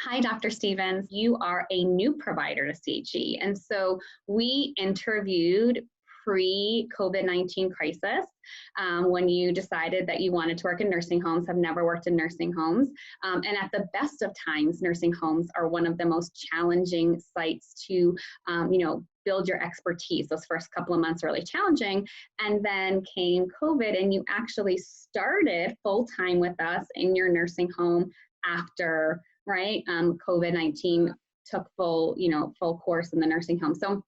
Hi, Dr. Stevens. You are a new provider to CHE. And so we interviewed pre-COVID-19 crisis when you decided that you wanted to work in nursing homes, have never worked in nursing homes. And at the best of times, nursing homes are one of the most challenging sites to, build your expertise. Those first couple of months are really challenging. And then came COVID and you actually started full-time with us in your nursing home after, right? COVID-19 took full course in the nursing home. So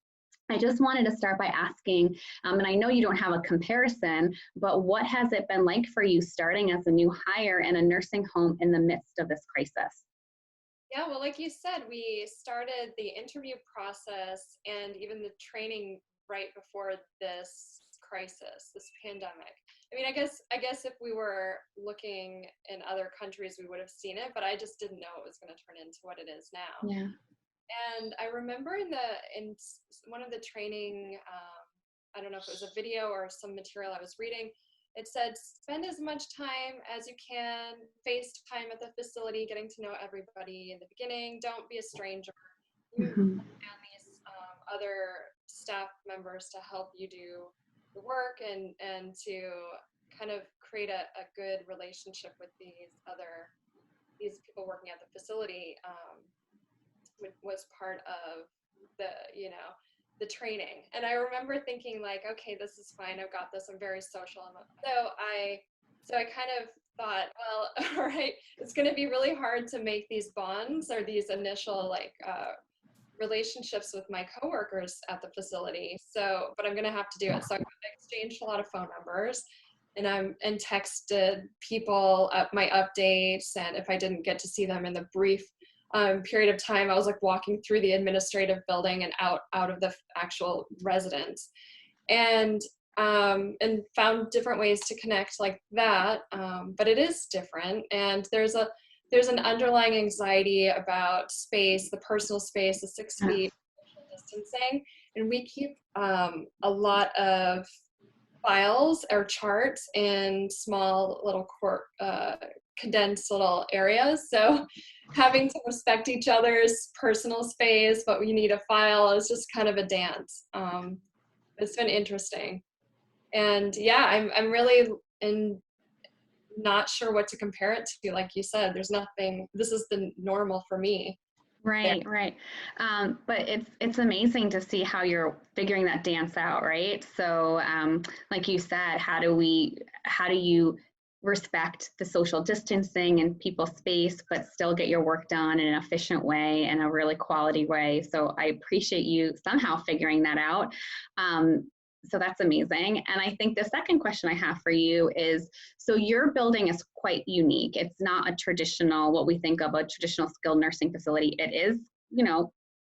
I just wanted to start by asking, and I know you don't have a comparison, but what has it been like for you starting as a new hire in a nursing home in the midst of this crisis? Yeah, well, like you said, we started the interview process and even the training right before this crisis, this pandemic. I mean, I guess if we were looking in other countries, we would have seen it, but I just didn't know it was going to turn into what it is now. Yeah. And I remember one of the training, I don't know if it was a video or some material I was reading. It said, spend as much time as you can, FaceTime at the facility, getting to know everybody in the beginning. Don't be a stranger. You Mhm. and these other staff members to help you do the work and to kind of create a good relationship with these people working at the facility. Was part of the the training, and I remember thinking like, okay, this is fine, I've got this, I'm very social. So I kind of thought, well, all right, it's going to be really hard to make these bonds or these initial relationships with my coworkers at the facility, but I'm going to have to do it. So I exchanged a lot of phone numbers and texted people my updates, and if I didn't get to see them in the brief period of time, I was like walking through the administrative building and out of the actual residence, and found different ways to connect like that. But it is different, and there's an underlying anxiety about space, the personal space, the 6 feet social distancing, and we keep a lot of files or charts in small little condensed little areas. So having to respect each other's personal space, but we need a file is just kind of a dance. It's been interesting. And yeah, I'm really not sure what to compare it to. Like you said, there's nothing, this is the normal for me. There. Right, right. But it's amazing to see how you're figuring that dance out, right? So, like you said, how do you respect the social distancing and people's space, but still get your work done in an efficient way and a really quality way? So I appreciate you somehow figuring that out. So that's amazing. And I think the second question I have for you is, so your building is quite unique. It's not a traditional, what we think of a traditional skilled nursing facility. It is,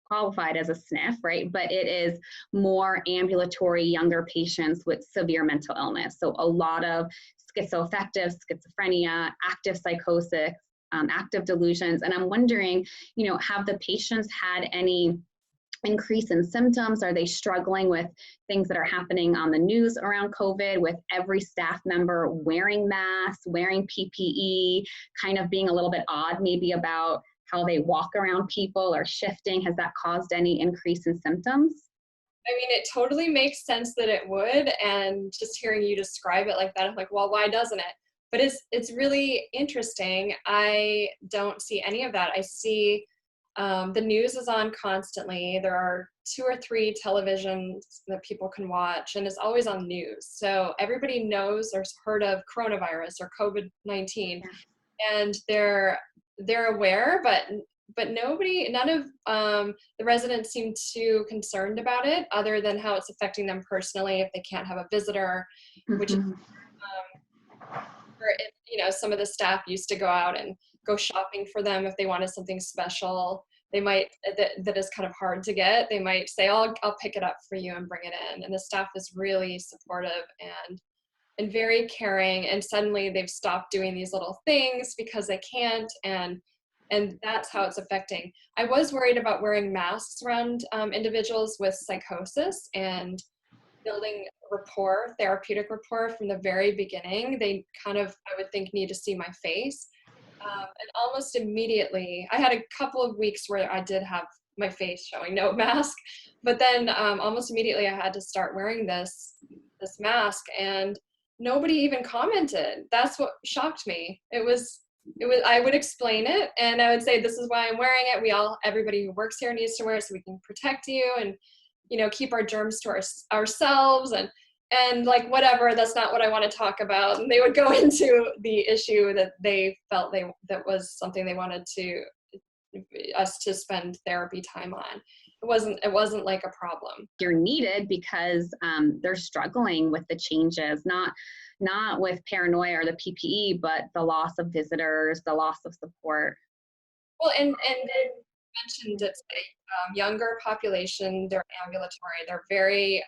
qualified as a SNF, right? But it is more ambulatory, younger patients with severe mental illness. So a lot of schizoaffective, schizophrenia, active psychosis, active delusions. And I'm wondering, have the patients had any increase in symptoms? Are they struggling with things that are happening on the news around COVID, with every staff member wearing masks, wearing PPE, kind of being a little bit odd maybe about how they walk around people or shifting? Has that caused any increase in symptoms? I mean, it totally makes sense that it would, and just hearing you describe it like that, I'm like, well, why doesn't it? But it's really interesting. I don't see any of that. I see the news is on constantly. There are 2 or 3 televisions that people can watch, and it's always on news. So everybody knows or has heard of coronavirus or COVID-19, and they're aware, but none of the residents seem too concerned about it, other than how it's affecting them personally if they can't have a visitor, which is Mhm. where some of the staff used to go out and go shopping for them if they wanted something special. They might, that is kind of hard to get. They might say, oh, I'll pick it up for you and bring it in. And the staff is really supportive and very caring. And suddenly they've stopped doing these little things because they can't. And that's how it's affecting. I was worried about wearing masks around individuals with psychosis and building rapport, therapeutic rapport from the very beginning. They kind of, I would think, need to see my face. And almost immediately, I had a couple of weeks where I did have my face showing, no mask, but then almost immediately I had to start wearing this mask, and nobody even commented. That's what shocked me. It was I would explain it, and I would say, this is why I'm wearing it. Everybody who works here needs to wear it so we can protect you and, keep our germs to ourselves, and like, whatever, that's not what I want to talk about. And they would go into the issue that they felt that was something they wanted us to spend therapy time on. It wasn't like a problem. You're needed because they're struggling with the changes, not with paranoia or the PPE, but the loss of visitors, the loss of support. Well, and mentioned it's a younger population. They're ambulatory. They're very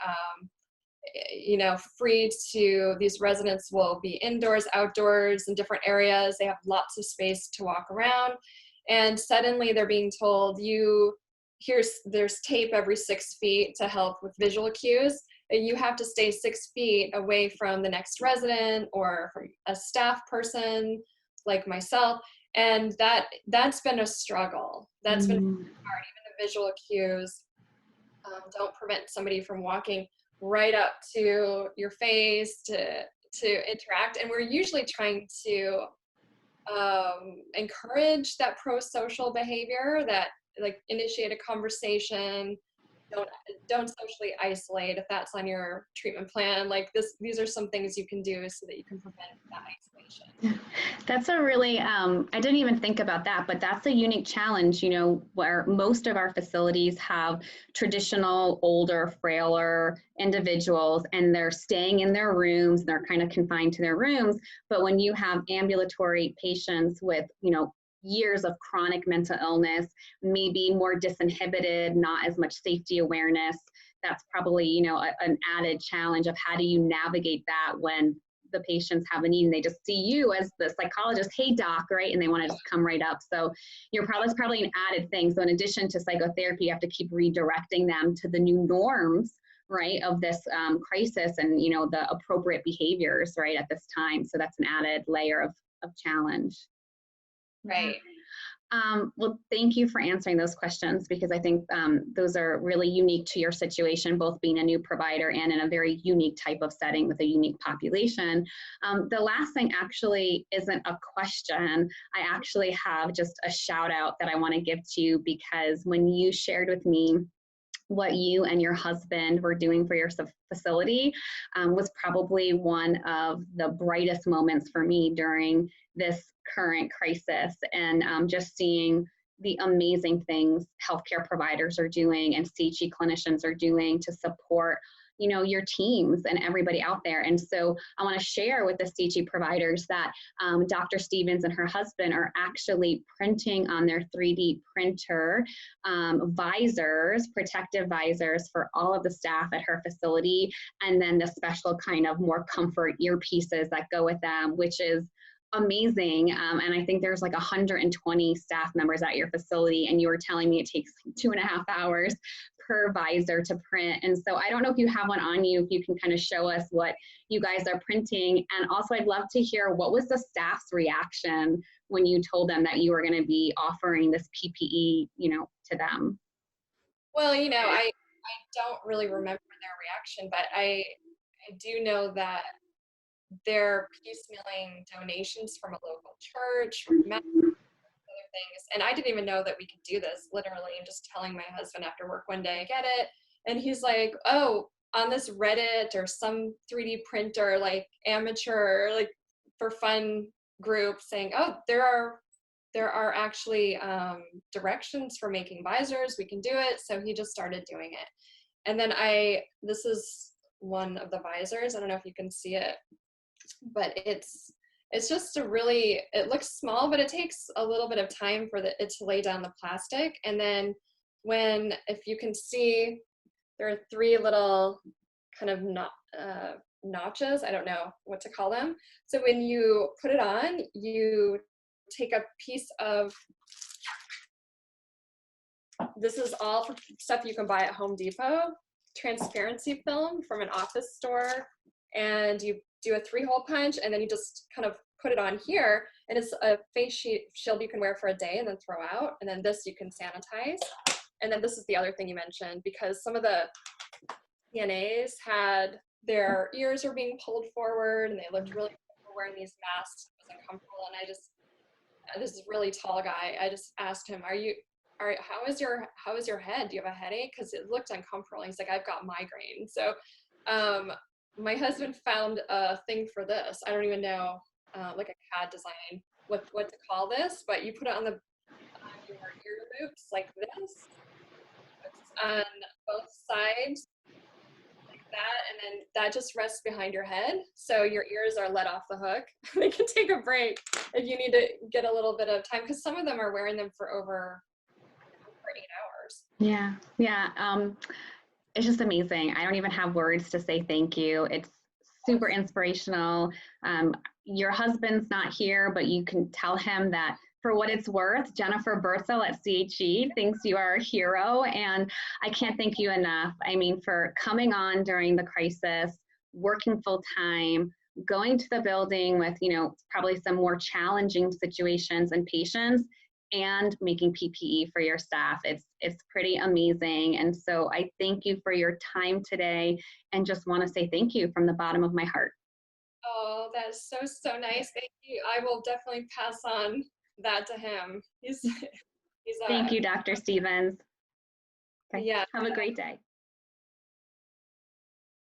free to, these residents will be indoors, outdoors, in different areas. They have lots of space to walk around. And suddenly they're being told, there's tape every 6 feet to help with visual cues. You have to stay 6 feet away from the next resident or from a staff person like myself. And that's been a struggle. That's been hard. Even the visual cues don't prevent somebody from walking right up to your face to interact. And we're usually trying to encourage that pro-social behavior, that like initiate a conversation, don't socially isolate if that's on your treatment plan. Like these are some things you can do so that you can prevent that isolation. That's a really, I didn't even think about that, but that's a unique challenge, where most of our facilities have traditional, older, frailer individuals, and they're staying in their rooms, they're kind of confined to their rooms. But when you have ambulatory patients with, years of chronic mental illness, maybe more disinhibited, not as much safety awareness, that's probably, an added challenge of how do you navigate that when the patients have a need and they just see you as the psychologist, hey doc, right? And they want to just come right up. So that's probably an added thing. So in addition to psychotherapy, you have to keep redirecting them to the new norms, right, of this crisis and, the appropriate behaviors, right, at this time. So that's an added layer of challenge. Right. Well, thank you for answering those questions, because I think those are really unique to your situation, both being a new provider and in a very unique type of setting with a unique population. The last thing actually isn't a question. I actually have just a shout out that I want to give to you, because when you shared with me what you and your husband were doing for your facility was probably one of the brightest moments for me during this current crisis, and just seeing the amazing things healthcare providers are doing and CHE clinicians are doing to support your teams and everybody out there. And so I want to share with the CHE providers that Dr. Stevens and her husband are actually printing on their 3D printer visors, protective visors for all of the staff at her facility, and then the special kind of more comfort earpieces that go with them, which is amazing. And I think there's like 120 staff members at your facility, and you were telling me it takes 2.5 hours per visor to print. And so I don't know if you have one on you, if you can kind of show us what you guys are printing. And also I'd love to hear, what was the staff's reaction when you told them that you were going to be offering this PPE, to them? Well, I don't really remember their reaction, but I do know that they're piecemealing donations from a local church, from other things. And I didn't even know that we could do this, literally. I'm just telling my husband after work one day, I get it. And he's like, oh, on this Reddit or some 3D printer, like amateur, like for fun group saying, oh, there are actually directions for making visors. We can do it. So he just started doing it. And then this is one of the visors. I don't know if you can see it, but it's just it looks small, but it takes a little bit of time for it to lay down the plastic. And then if you can see, there are 3 little kind of notches. I don't know what to call them. So when you put it on, you take a piece of, this is all for stuff you can buy at Home Depot, transparency film from an office store, and you do a 3-hole punch, and then you just kind of put it on here, and it's a shield you can wear for a day and then throw out, and then this you can sanitize. And then this is the other thing you mentioned, because some of the CNAs had their ears were being pulled forward and they looked really comfortable wearing these masks. It was uncomfortable, and I just, this is a really tall guy. I just asked him, how is your head? Do you have a headache? Because it looked uncomfortable. He's like, I've got migraine. So my husband found a thing for this. I don't even know, like a CAD design, what to call this, but you put it on your ear loops like this, on both sides like that, and then that just rests behind your head, so your ears are let off the hook. They can take a break if you need to get a little bit of time, because some of them are wearing them for over 8 hours. Yeah. It's just amazing. I don't even have words to say thank you. It's super inspirational. Your husband's not here, but you can tell him that for what it's worth, Jennifer Berthel at CHE thinks you are a hero, and I can't thank you enough. I mean, for coming on during the crisis, working full time, going to the building with, probably some more challenging situations and patients, and making PPE for your staff. It's pretty amazing. And so I thank you for your time today, and just want to say thank you from the bottom of my heart. Oh, that's so nice. Thank you. I will definitely pass on that to him. He's Thank you, Dr. Stevens. Okay. Yeah. Have a great day.